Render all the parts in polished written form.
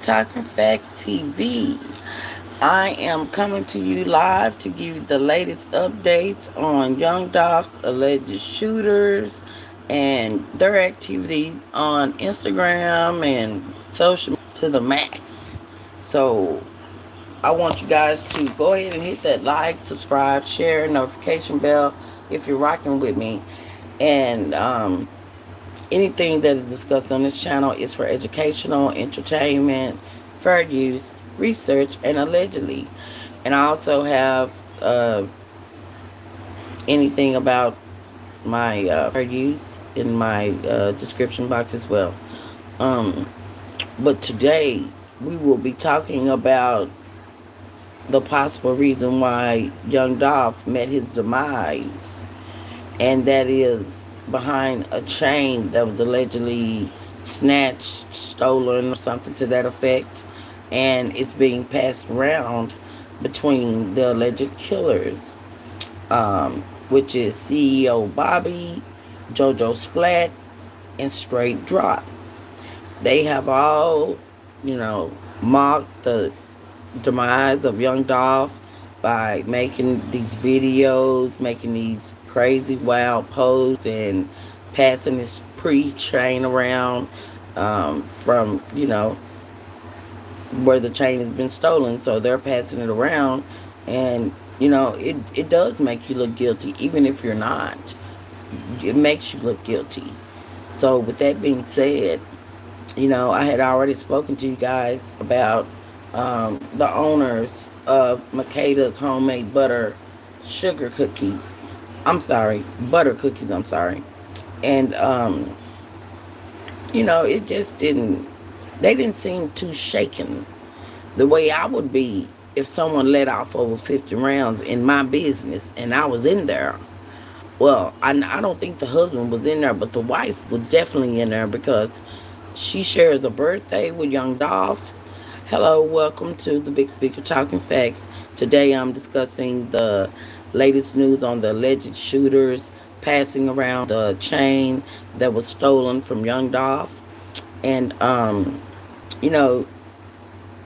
Talking Facts TV. I am coming to you live to give you the latest updates on Young Dolph's alleged shooters and their activities on Instagram and social to the max. So I want you guys to go ahead and hit that like, subscribe, share, notification bell if you're rocking with me. And anything that is discussed on this channel is for educational, entertainment, fair use, research, and allegedly. And I also have anything about my fair use in my description box as well. But today we will be talking about the possible reason why Young Dolph met his demise, and that is behind a chain that was allegedly snatched, stolen, or something to that effect, and it's being passed around between the alleged killers, which is CEOBOBBY, JOJOSPLATT, and STRAIGHTDROP. They have all, mocked the demise of Young Dolph by making these videos, making these crazy wild posts, and passing this pre-chain around from where the chain has been stolen. So they're passing it around, and it does make you look guilty, even if you're not. It makes you look guilty. So with that being said, I had already spoken to you guys about the owners of Makeda's homemade butter cookies. I'm sorry. And, it just they didn't seem too shaken the way I would be if someone let off over 50 rounds in my business and I was in there. Well, I don't think the husband was in there, but the wife was definitely in there because she shares a birthday with Young Dolph. Hello, welcome to the Big Speaker Talking Facts. Today I'm discussing the latest news on the alleged shooters passing around the chain that was stolen from Young Dolph. And,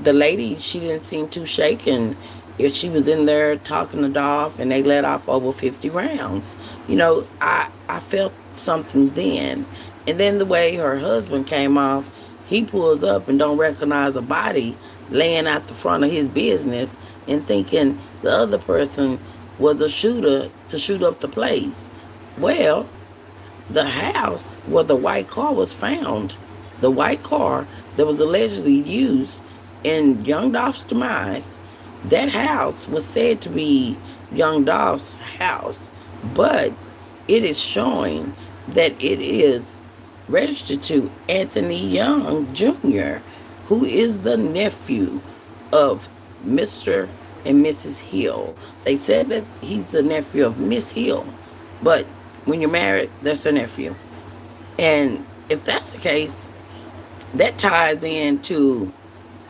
the lady, she didn't seem too shaken if she was in there talking to Dolph and they let off over 50 rounds. I felt something then. And then the way her husband came off, he pulls up and don't recognize a body laying out the front of his business and thinking the other person was a shooter to shoot up the place. Well, the house where the white car was found, the white car that was allegedly used in Young Dolph's demise, that house was said to be Young Dolph's house, but it is showing that it is registered to Anthony Young Jr., who is the nephew of Mr. and Mrs. Hill. They said that he's the nephew of Miss Hill, but when you're married, that's her nephew. And if that's the case, that ties into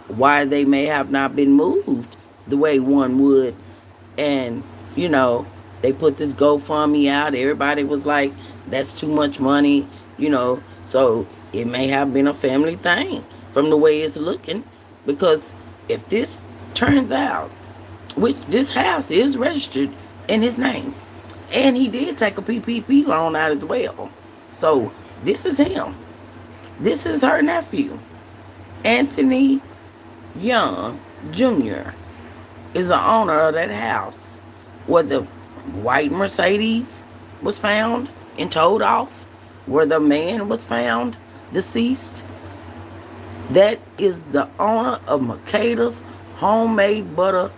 why they may have not been moved the way one would. And, they put this GoFundMe out. Everybody was like, that's too much money, So it may have been a family thing from the way it's looking. Because if this turns out, which this house is registered in his name, and he did take a PPP loan out as well. So this is him. This is her nephew. Anthony Young Jr. is the owner of that house where the white Mercedes was found and towed off, where the man was found deceased. That is the owner of Makeda's homemade butter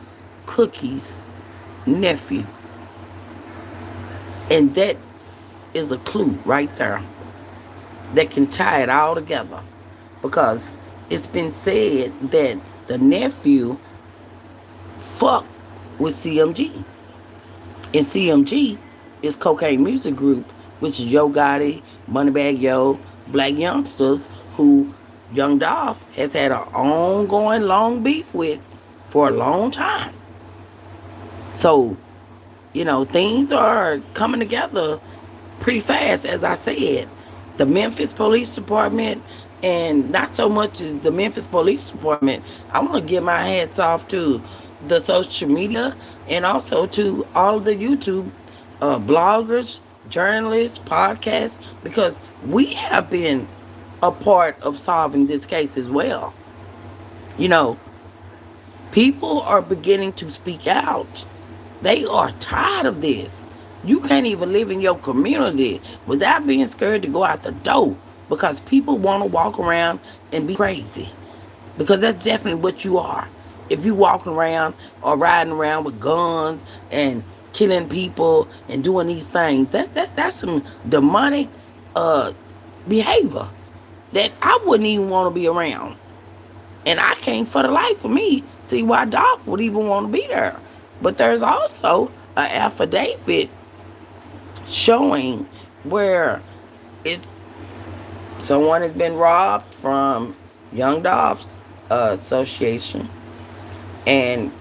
cookies nephew. And that is a clue right there that can tie it all together, because it's been said that the nephew fucked with CMG. And CMG is Cocaine Music Group, which is Yo Gotti, Moneybagg Yo, Black Youngsters, who Young Dolph has had an ongoing long beef with for a long time. So, things are coming together pretty fast. As I said, the Memphis Police Department And not so much as the Memphis Police Department. I want to give my hats off to the social media and also to all of the YouTube bloggers, journalists, podcasts, because we have been a part of solving this case as well. You know, people are beginning to speak out. They are tired of this. You can't even live in your community without being scared to go out the door because people want to walk around and be crazy. Because that's definitely what you are. If you walking around or riding around with guns and killing people and doing these things, that's some demonic uh, behavior that I wouldn't even want to be around. And I can't for the life of me see why Dolph would even want to be there. But there's also an affidavit showing where it's someone has been robbed from Young Dolph's association, and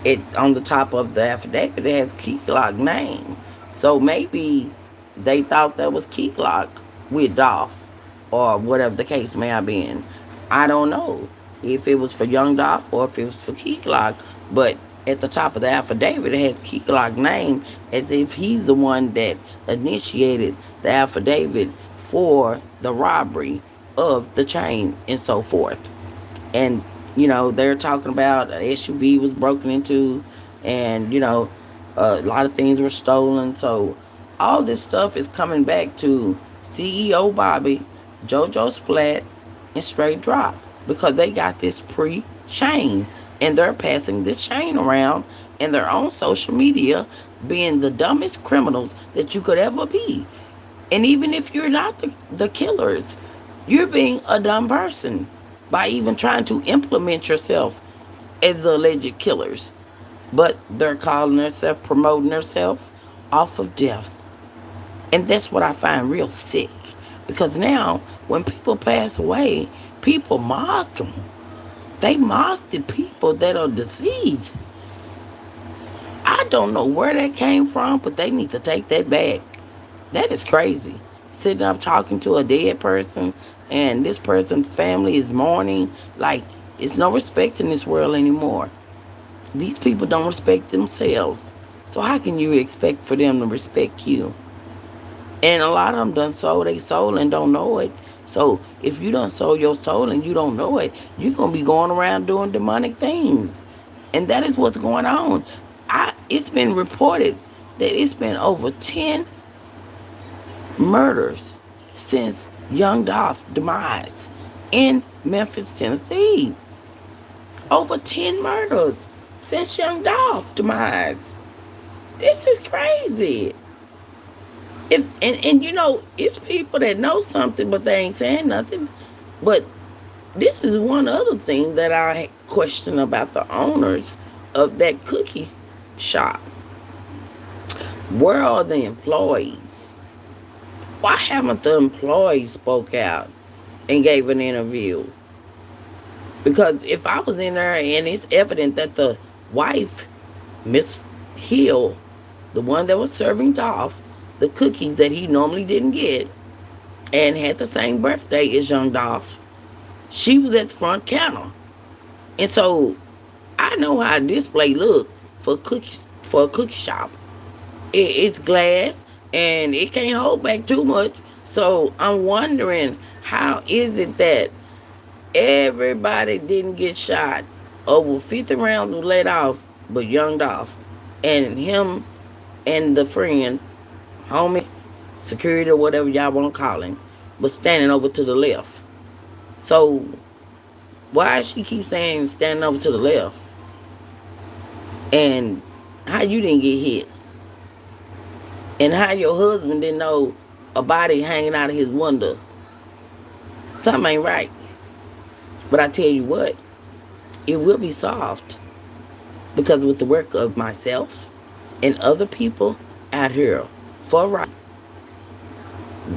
it on the top of the affidavit it has Keylock name. So maybe they thought that was Keylock with Dolph, or whatever the case may have been. I don't know if it was for Young Dolph or if it was for Keylock, but at the top of the affidavit it has Keylock name as if he's the one that initiated the affidavit for the robbery of the chain and so forth. And they're talking about an SUV was broken into, and a lot of things were stolen. So all this stuff is coming back to CEO Bobby, JOJOSPLATT, and Straight Drop, because they got this pre-chain and they're passing this chain around in their own social media, being the dumbest criminals that you could ever be. And even if you're not the killers, you're being a dumb person by even trying to implement yourself as the alleged killers. But they're calling themselves, promoting themselves off of death. And that's what I find real sick. Because now, when people pass away, people mock them. They mock the people that are deceased. I don't know where that came from, but they need to take that back. That is crazy. Sitting up talking to a dead person, and this person's family is mourning. Like, it's no respect in this world anymore. These people don't respect themselves. So how can you expect for them to respect you? And a lot of them done sold their soul and don't know it. So if you done sold your soul and you don't know it, you're going to be going around doing demonic things. And that is what's going on. It's been reported that it's been over 10 murders since Young Dolph's demise in Memphis, Tennessee. Over 10 murders since Young Dolph's demise. This is crazy. It's people that know something, but they ain't saying nothing. But this is one other thing that I question about the owners of that cookie shop. Where are the employees? Why haven't the employees spoke out and gave an interview? Because if I was in there and it's evident that the wife, Miss Hill, the one that was serving Dolph the cookies that he normally didn't get, and had the same birthday as Young Dolph, she was at the front counter. And so I know how a display look for cookies, for a cookie shop. It's glass and it can't hold back too much. So I'm wondering, how is it that everybody didn't get shot? Over 50 rounds were let off, but Young Dolph and him and the friend, homie, security or whatever y'all want to call him, was standing over to the left. So why she keep saying standing over to the left? And how you didn't get hit? And how your husband didn't know a body hanging out of his window? Something ain't right. But I tell you what, it will be solved. Because with the work of myself and other people out here for right,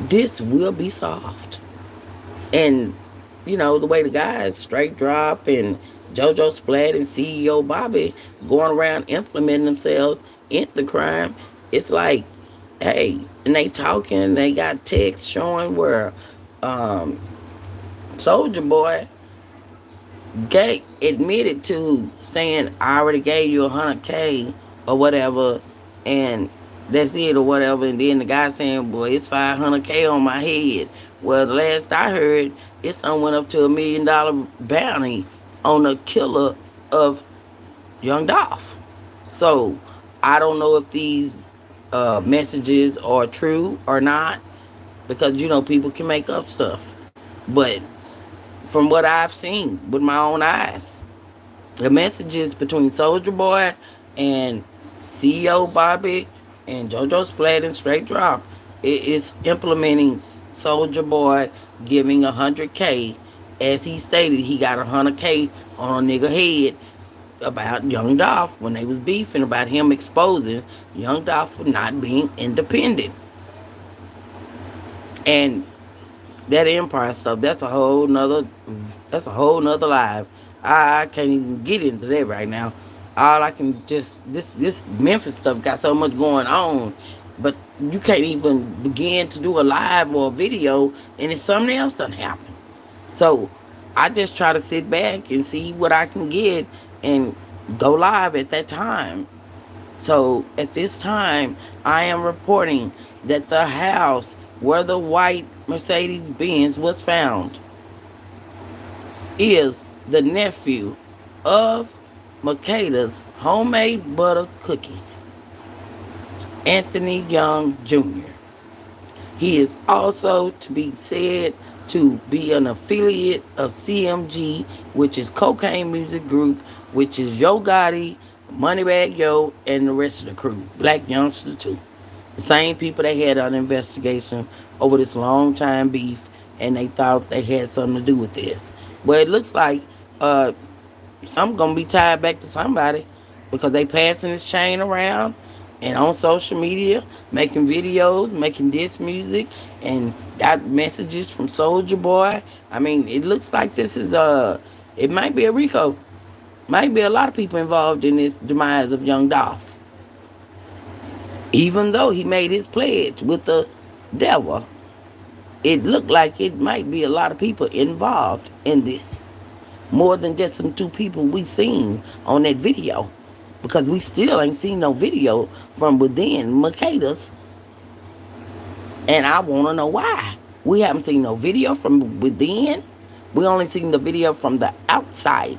this will be solved. And the way the guys, Straight Drop and JOJOSPLATT and CEO Bobby, going around implementing themselves in the crime, it's like, hey, and they talking, they got texts showing where Soldier Boy admitted to saying, I already gave you 100K or whatever, and that's it or whatever. And then the guy saying, boy, it's 500K on my head. Well, the last I heard, it some went up to $1 million bounty on the killer of Young Dolph. So I don't know if these messages are true or not, because people can make up stuff. But from what I've seen with my own eyes, the messages between Soldier Boy and CEO Bobby and JOJOSPLATT and Straight Drop, it is implementing Soldier Boy giving 100K, as he stated he got 100K on a nigga head about Young Dolph when they was beefing about him exposing Young Dolph for not being independent. And that Empire stuff, that's a whole nother live. I can't even get into that right now. All I can just this Memphis stuff got so much going on, but you can't even begin to do a live or a video, and it's something else done happen. So I just try to sit back and see what I can get and go live at that time. So at this time, I am reporting that the house where the white Mercedes Benz was found is the nephew of Makeda's homemade butter cookies, Anthony Young Jr. He is also to be said to be an affiliate of CMG, which is Cocaine Music Group, which is Yo Gotti, Moneybag Yo, and the rest of the crew, Black Youngster too. The same people they had on investigation over this long time beef, and they thought they had something to do with this. Well, it looks like some gonna be tied back to somebody, because they passing this chain around and on social media, making videos, making diss music, and got messages from Soldier Boy. I mean, it looks like this is it might be a Rico. Might be a lot of people involved in this demise of Young Dolph. Even though he made his pledge with the devil, it looked like it might be a lot of people involved in this. More than just some two people we seen on that video. Because we still ain't seen no video from within Makeda's. And I want to know why. We haven't seen no video from within. We only seen the video from the outside.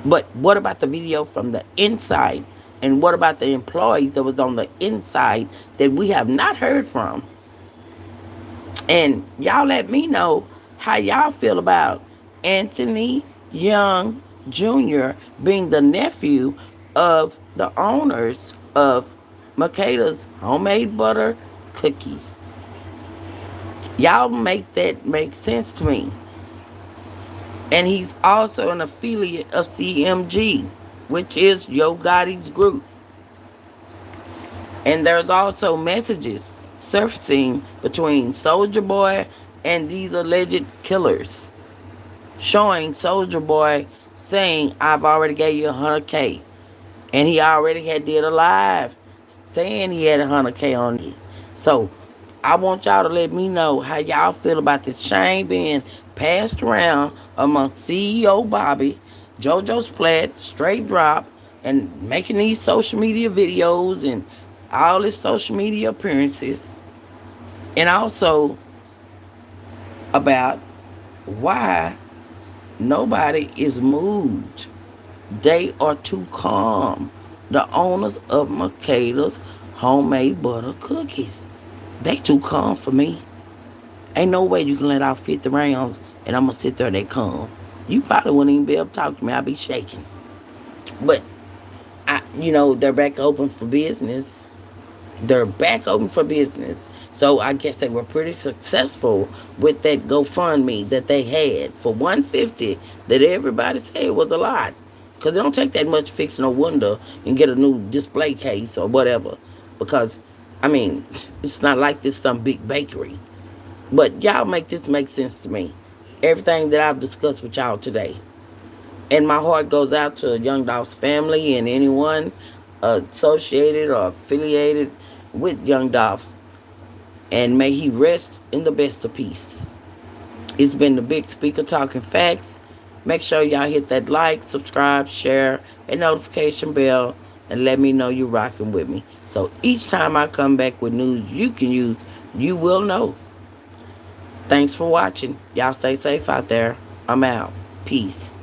But what about the video from the inside? And what about the employees that was on the inside that we have not heard from? And y'all let me know how y'all feel about Anthony Young Jr. being the nephew of the owners of Makeda's homemade butter cookies. Y'all make that make sense to me. And he's also an affiliate of CMG, which is Yo Gotti's group. And there's also messages surfacing between Soldier Boy and these alleged killers, showing Soldier Boy saying, I've already gave you 100K. And he already had did a live saying he had 100K on it. So I want y'all to let me know how y'all feel about this chain being passed around among CEO Bobby, JOJOSPLATT, Straight Drop, and making these social media videos and all his social media appearances. And also about why nobody is moved. They are too calm. The owners of Makeda's homemade butter cookies. They too calm for me. Ain't no way you can let out 50 rounds and I'm going to sit there and they calm. You probably wouldn't even be able to talk to me. I'd be shaking. But, they're back open for business. So I guess they were pretty successful with that GoFundMe that they had for $150 that everybody said was a lot. Because it don't take that much fixing a window and get a new display case or whatever. Because, it's not like this some big bakery. But y'all make this make sense to me. Everything that I've discussed with y'all today. And my heart goes out to Young Dolph's family and anyone associated or affiliated with Young Dolph. And may he rest in the best of peace. It's been the Big Speaker talking facts. Make sure y'all hit that like, subscribe, share, and notification bell, and let me know you're rocking with me. So each time I come back with news you can use, you will know. Thanks for watching. Y'all stay safe out there. I'm out. Peace.